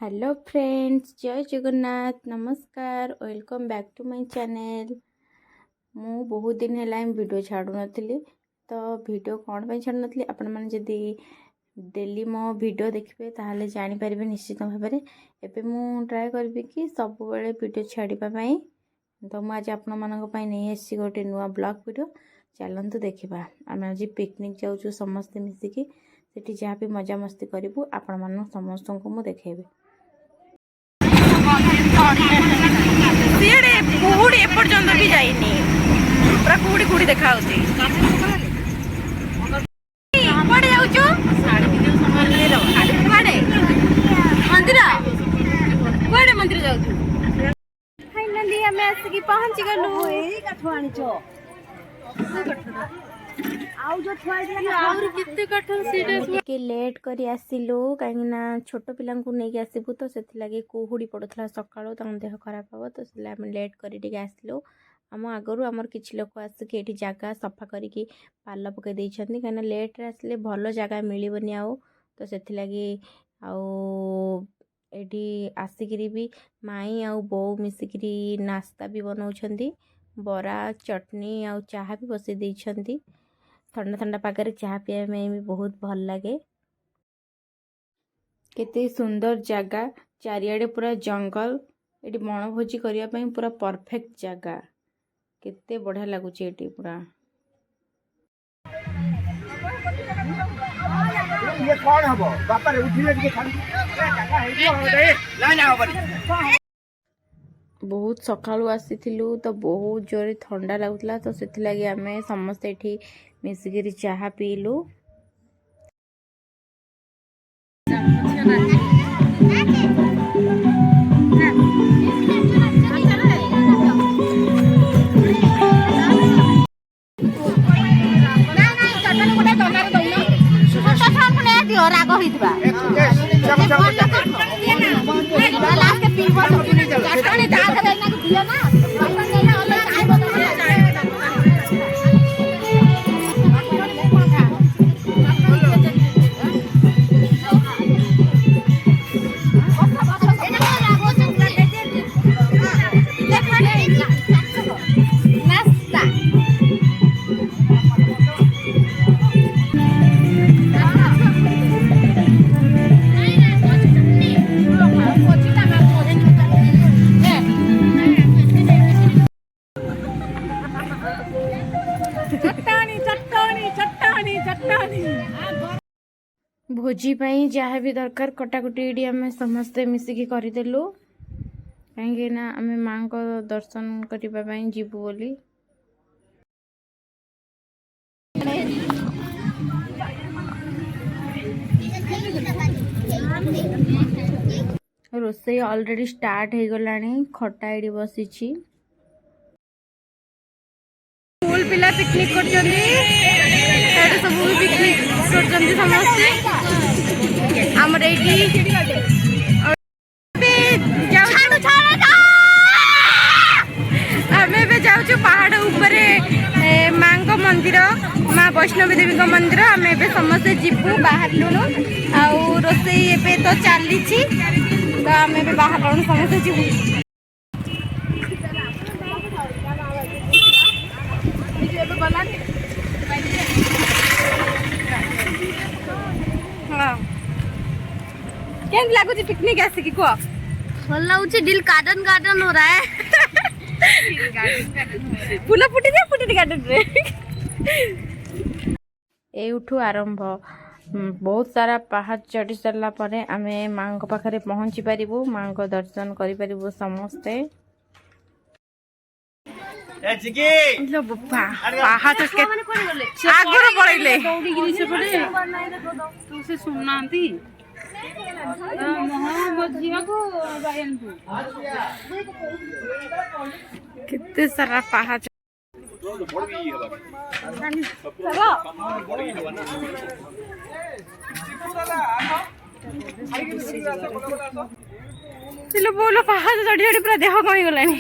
Hello friends, जय जगन्नाथ, नमस्कार, welcome back to my channel. मु बहुत दिन है वीडियो छाड़ू नी तो वीडियो कौन पर छाड़ू नी आपण मैंने जदि डेली मो वीडियो देखिए ताहले जानी पारिबे निश्चित भाव में। एबे मु ट्राए करबी कि सब बेले वीडियो छाड़िबा पई। तो मु आज आपण मानक पई नहीं आसी गोटे नुआ ब्लॉग वीडियो। चलंतु देखिबा आम आज पिकनिक जाऊँ समस्ते मिसिकी सेठी जहाँ भी मजा मस्ती करूँ आपण मान समस्त को मु देखेबी। कुहुड़ी एपर्यंत भी जाइनी पूरा कुहुड़ी कुहुड़ी देखा मंदिर जाऊँ फाइनाली आम आसिक पहुँची गलु। लेट करी आसिलु कहीं छोट पिला नहीं आसबू तो से कुहुड़ी पड़ूला सकाळु देह खराब हम तो से लेट करी आसलु। आम आगु आमर किसी लोक आसिक ये जगह सफा करके पाल पकई देइछन्ती कहीं लेट आसले भल जगह मिलबनी आउ तो से एटी आसिकी भी माई आउ बो मिसिकी नास्ता भी बनाउछन्ती बरा चटनी आउ चाहा भी बसई देइछन्ती। ठंडा ठंडा पागरे चाह पीवा में भी बहुत भल लगे। केते सुंदर जगह चारियाडे पूरा जंगल ये बनभोजी करने पूरा परफेक्ट जगह केते बढ़िया लगुच ये पूरा। ये कौन हबो बापा रे उठिले के बहुत सकाळु आसीथिलु तो बहुत जोरे ठंडा लगुला तो सेति लागि आमे समस्त एठी मिसिगिरी चाहा पीलु। राग होइतबा लास्ट के पीबो चटनी दाग देना के दियो ना भोजी पाई जहाँ भी दरकार कटाकुटी आम समस्ते मिसिकी करदेलु कहीं आम माँ को दर्शन करने जीवु बोली। रोसई ऑलरेडी स्टार्ट हो गलानी खटा एडी बसी स्कूल पिला पिकनिक कर सब पिकनिक कर समस्ते आमर आम जाऊँ पहाड़ ऊपर माँ को मंदिर माँ वैष्णवी देवी को मंदिर आम ए समस्ते जीवु बाहर लुणु आउ रोसई ए तो चली तो आम ए बाहर लुणु समस्ते जीवु। कैसे लगुच पिकनिक आसिक कह भल लगुच दिल गार्डन गार्डन हो रहा है फूल फुटी गार्डन रे एठू आरंभ बहुत सारा पहाड़ चढ़ी सारा पर आम माँ पाखे पहुँची पारू माँ को दर्शन करूँ समस्ते। आगुर पड़े शुणुना केते सारा पहाड़ बोलो पहाड़ चढ़ी चढ़ी पूरा देह कमी गलानी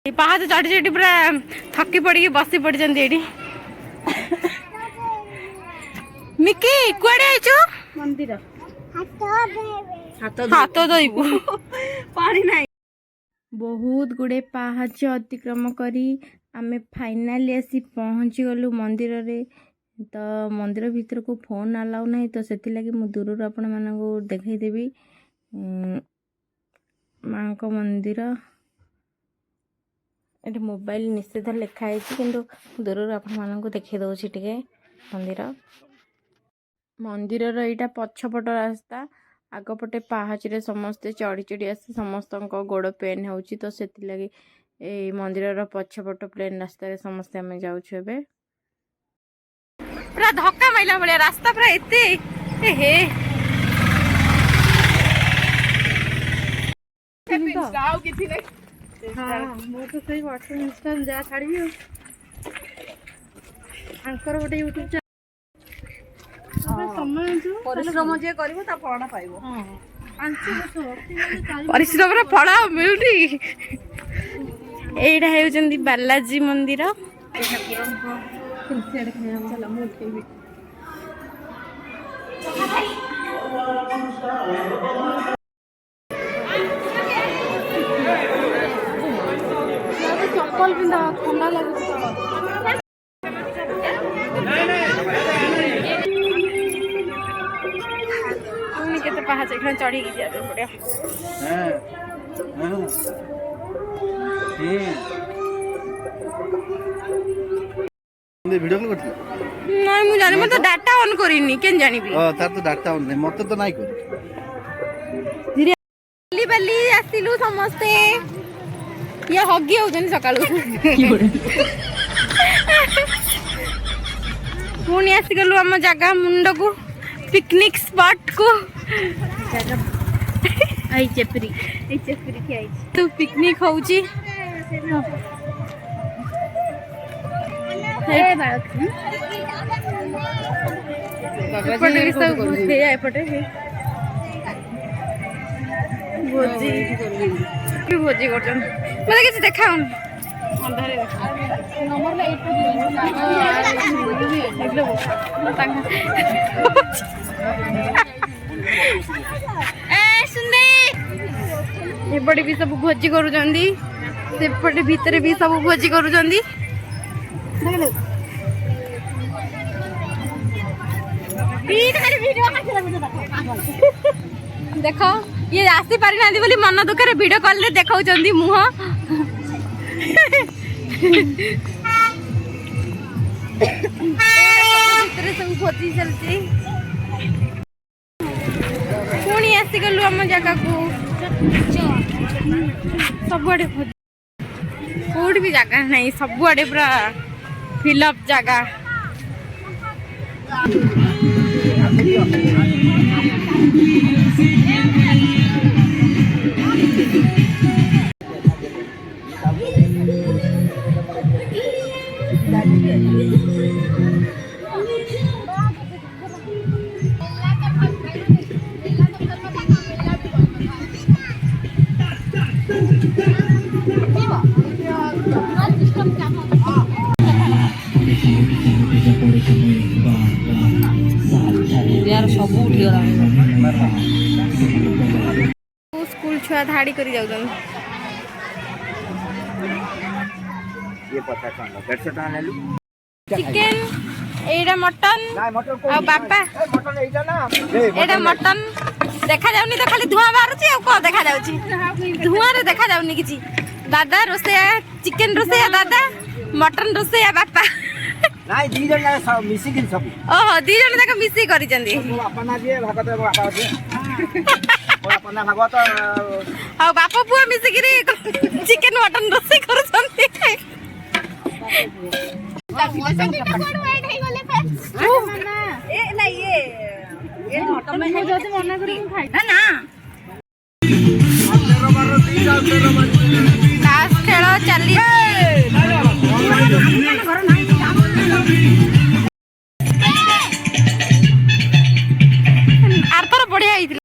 पाहाच चढ़ी चढ़ी पूरा थकी पड़ी बसी पड़ी मिकी कुआडे आइछु मंदिर हाथ धोइबु पानी नहीं बहुत गुड़े पाहाच अतिक्रम करी आमे फाइनाली आसी पहुँची गलु मंदिर रे। तो मंदिर भीतर को फोन अलाउ नहीं तो से लगी मु दूर आपण मानू देखदेवी माँ को मंदिर ये मोबाइल निषेध लिखाई किंतु दूर आपण मानू देखी दौची टिके मंदिर मंदिर यहाँ पछपट रास्ता आगपटे पाहाच रे समस्ते चढ़ी चढ़ी आसे समस्त गोड़ पेन हो तो से लगी ए मंदिर पछपट प्लेन रास्ता रे समस्ते आम जाऊँ ए पूरा धक्का माइला भाया रास्ता पूरा एते हे गोटे यूट्यूब परिश्रम जे करिवो ता फल पाइबो परिश्रम रो फल मिलुनी एटा हेउचंदी बालाजी मंदिर चप्पल पिंधा ठंडा लगे केते पहाड़ एखन चढ़ी गया पड़े वीडियो कॉल करथि नहीं मु जानि मत डाटा ऑन करिनी केन जानिबी तार तो डाटा ऑन नहीं मत तो नहीं कर बल्ली बल्ली आसिलु समस्ते ये हगी होजन सकाळु पुणी आसी गलु हम जगह मुंड को पिकनिक स्पॉट को आई चेपरी के आई तो पिकनिक होउची ए बालक एपटे भी सब हे एपटे हे भोजी भी भोजी करछन मते किछ देखाउन अंधारे नंबर ला 8 ए सुने एपटे भी सब भोजी करू जंदी सेपटे भीतर भी सब भोजी करू जंदी देख ये आसी पारि ना बोली मन दुखे वीडियो कॉल रे देखा मुह सब भोजी चलती पुणी आसी गलु आम जगह को सबुआडे कोड भी जगह नहीं सबुआडे पूरा फिलअप जगह यार सब स्कूल छुआ धाड़ी करी जाउछन ये पता कांडा 150 टाका लेलु चिकन एडा मटन आ बापा मटन एटा ना एडा मटन देखा जाउनी तो खाली धुआं बारुची आ को देखा जाउची धुआं रे देखा जाउनी किछि दादा रोसेया चिकन रोसेया दादा मटन रोसेया बापा नाही दी जन सब मिसी किन सब ओहो दी जन तक मिसी करी चंदी अपना दिए भागत बापा दिए और अपना भागवत आ बापा पुआ मिसी गिरी चिकन मटन रोसे करू चंदी ए ना ये तमे हो जति मना करी खाइ ना तास खेल चली आरथर बढ़िया होइतिला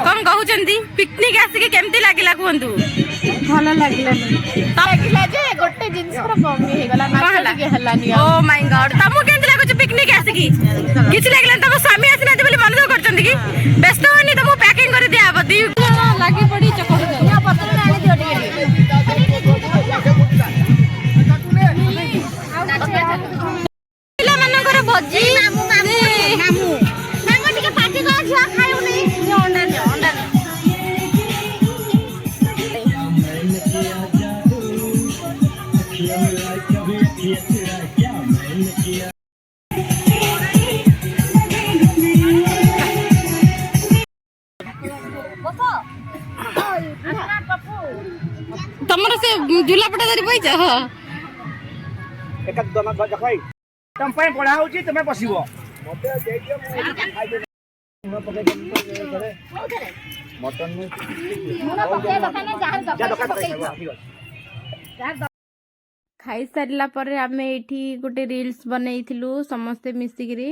पिकनिक आसिक केमती लागला कहतु भल लगिला जे गोटे जिंस पूरा कमी हे गला ना के हलानी ओ माय गॉड तमु केमती लागछ पिकनिक आसिक किछ लागला तम स्वामी आसिना बोली मन दुख करछन कि व्यस्त होनी तमु पैकिंग कर दिया बदी लागी पड़ी चकोड़ या पत्थर आनी दियो पिला मनकर भजी मामू टिके पार्टी कर छुआ खायउ नहीं अंडा तमर से झूला पटा धरी पैछ एक दम देखै तम पय पढा होची तमे बसिबो मते देइ दियो मुना पके करे मटन में मुना पके दकाने जा दकान खाई सारिला पर आमे एठी गोटे रील्स बनैथिलु समस्त मिसिगिरी